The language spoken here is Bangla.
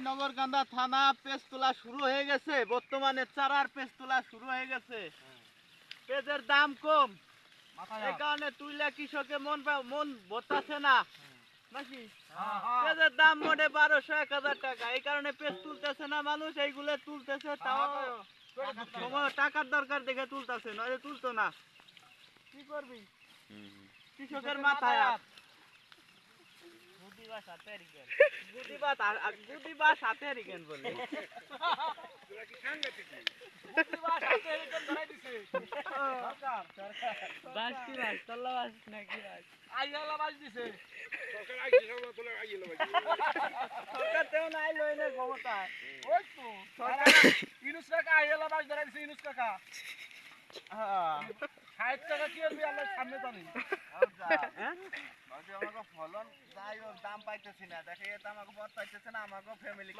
নগরকান্দা থানা পেজ তোলা শুরু হয়ে গেছে, বর্তমানে চারার পেজ তোলা শুরু হয়ে গেছে। পেজের দাম কম, এই কারণে তুইলা কৃষকের মন ভরতাছে না নাকি? পেজের দাম মোটে 1200-1000 টাকা, এই কারণে পেজ তুলতেছে না মানুষ, এইগুলো তুলতেছে তাও টাকার দরকার দেখে তুলতেছে, নইলে তুলতো না। কি করবি কৃষকের মাথায় ফলন যাই হোক দাম পাইতেছি না, দেখে আমাকে বর পাইতেছে না, আমাকে ফ্যামিলি